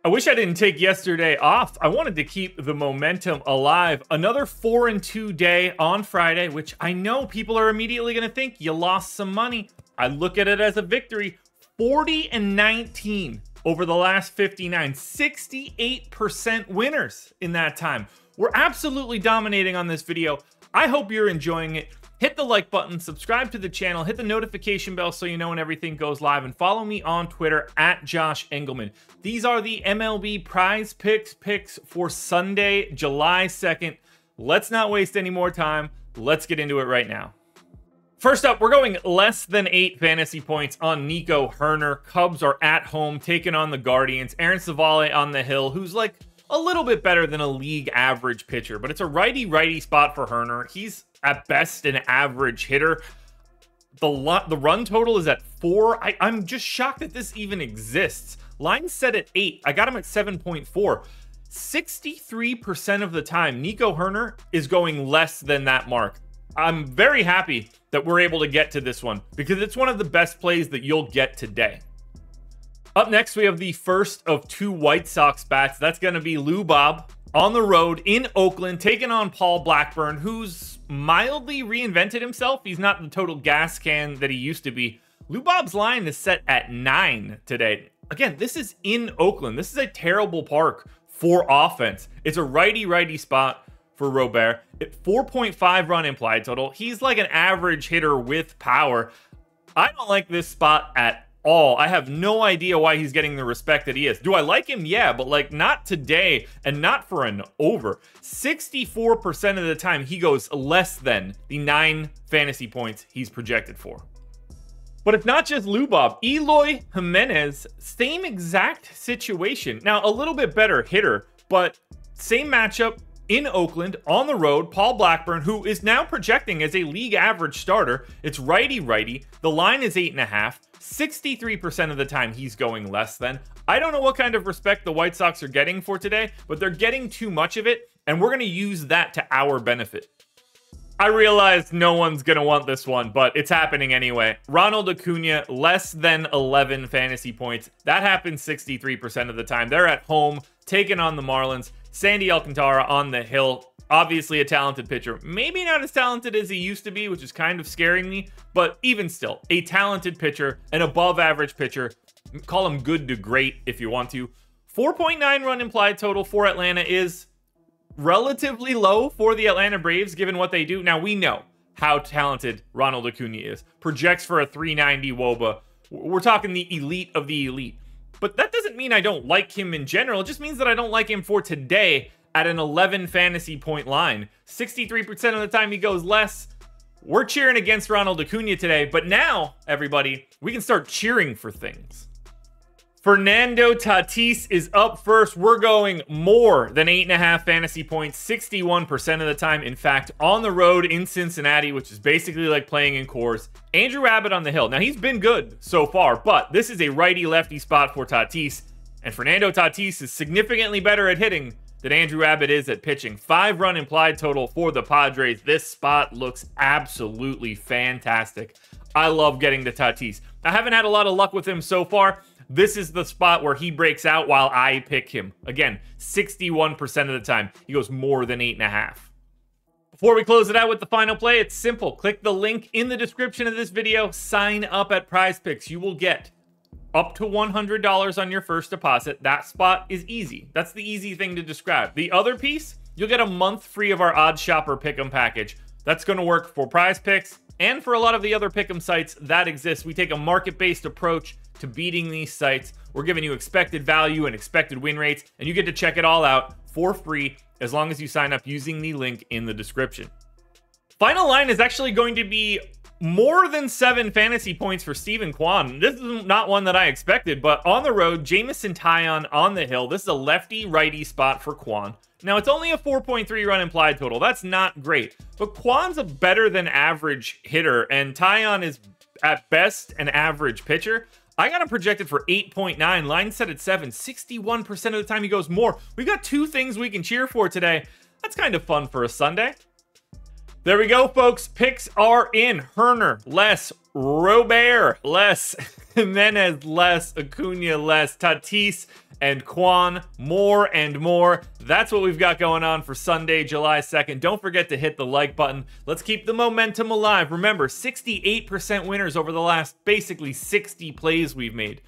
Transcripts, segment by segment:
I wish I didn't take yesterday off. I wanted to keep the momentum alive. Another 4-2 day on Friday, which I know people are immediately going to think you lost some money. I look at it as a victory. 40-19 over the last 59. 68% winners in that time. We're absolutely dominating on this video. I hope you're enjoying it. Hit the like button, subscribe to the channel, hit the notification bell so you know when everything goes live, and follow me on Twitter at Josh Engleman. These are the MLB PrizePicks picks for Sunday, July 2nd. Let's not waste any more time. Let's get into it right now. First up, we're going less than 8 fantasy points on NICO HOERNER. Cubs are at home, taking on the Guardians. Aaron Savale on the hill, who's like a little bit better than a league average pitcher, but it's a righty-righty spot for HOERNER. He's at best an average hitter. The run total is at 4. I'm just shocked that this even exists. Line's set at 8. I got him at 7.4. 63% of the time, NICO HOERNER is going less than that mark. I'm very happy that we're able to get to this one because it's one of the best plays that you'll get today. Up next, we have the first of 2 White Sox bats. That's going to be Lou Bob on the road in Oakland, taking on Paul Blackburn, who's mildly reinvented himself. He's not the total gas can that he used to be. Lou Bob's line is set at 9 today. Again, this is in Oakland. This is a terrible park for offense. It's a righty-righty spot for Robert. At 4.5 run implied total. He's like an average hitter with power. I don't like this spot at all. I have no idea why he's getting the respect that he is. Do I like him? Yeah, but like not today and not for an over. 64% of the time he goes less than the 9 fantasy points he's projected for. But it's not just Lou Bob. Eloy Jimenez, same exact situation. Now a little bit better hitter, but same matchup in Oakland on the road. Paul Blackburn, who is now projecting as a league average starter. It's righty-righty. The line is 8.5. 63% of the time he's going less than. I don't know what kind of respect the White Sox are getting for today, but they're getting too much of it, and we're going to use that to our benefit. I realize no one's going to want this one, but it's happening anyway. RONALD ACUNA, less than 11 fantasy points. That happens 63% of the time. They're at home, taking on the Marlins. Sandy Alcantara on the hill. Obviously a talented pitcher. Maybe not as talented as he used to be, which is kind of scaring me, but even still, a talented pitcher, an above average pitcher. Call him good to great if you want to. 4.9 run implied total for Atlanta is relatively low for the Atlanta Braves, given what they do. Now, we know how talented RONALD ACUNA is. Projects for a 390 WOBA. We're talking the elite of the elite. But that doesn't mean I don't like him in general. It just means that I don't like him for today at an 11 fantasy point line. 63% of the time he goes less. We're cheering against RONALD ACUNA today, but now, everybody, we can start cheering for things. Fernando Tatis is up first. We're going more than 8.5 fantasy points, 61% of the time. In fact, on the road in Cincinnati, which is basically like playing in Coors. Andrew Abbott on the hill. Now, he's been good so far, but this is a righty-lefty spot for Tatis. And Fernando Tatis is significantly better at hitting than Andrew Abbott is at pitching. 5 run implied total for the Padres. This spot looks absolutely fantastic. I love getting to Tatis. I haven't had a lot of luck with him so far. This is the spot where he breaks out while I pick him. Again, 61% of the time, he goes more than 8.5. Before we close it out with the final play, it's simple. Click the link in the description of this video. Sign up at PrizePicks. You will get up to $100 on your first deposit. That spot is easy. That's the easy thing to describe. The other piece, you'll get a month free of our Odds Shopper Pick'em package. That's going to work for PrizePicks and for a lot of the other Pick'em sites that exist. We take a market-based approach to beating these sites. We're giving you expected value and expected win rates, and you get to check it all out for free as long as you sign up using the link in the description. Final line is actually going to be more than 7 fantasy points for Steven KWAN. This is not one that I expected, but on the road, Jameson Taillon on the hill. This is a lefty-righty spot for KWAN. Now, it's only a 4.3 run implied total. That's not great, but KWAN's a better than average hitter, and Taillon is at best an average pitcher. I got him projected for 8.9. Line set at 7. 61% of the time he goes more. We've got 2 things we can cheer for today. That's kind of fun for a Sunday. There we go, folks. Picks are in. HOERNER, less. Robert, less. Jimenez, less. ACUNA, less. Tatis and KWAN more and more. That's what we've got going on for Sunday, July 2nd. Don't forget to hit the like button. Let's keep the momentum alive. Remember, 68% winners over the last basically 60 plays we've made.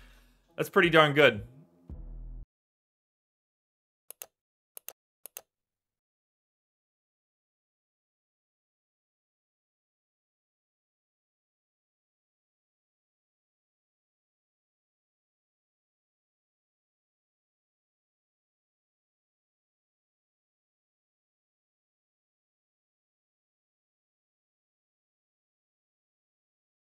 That's pretty darn good.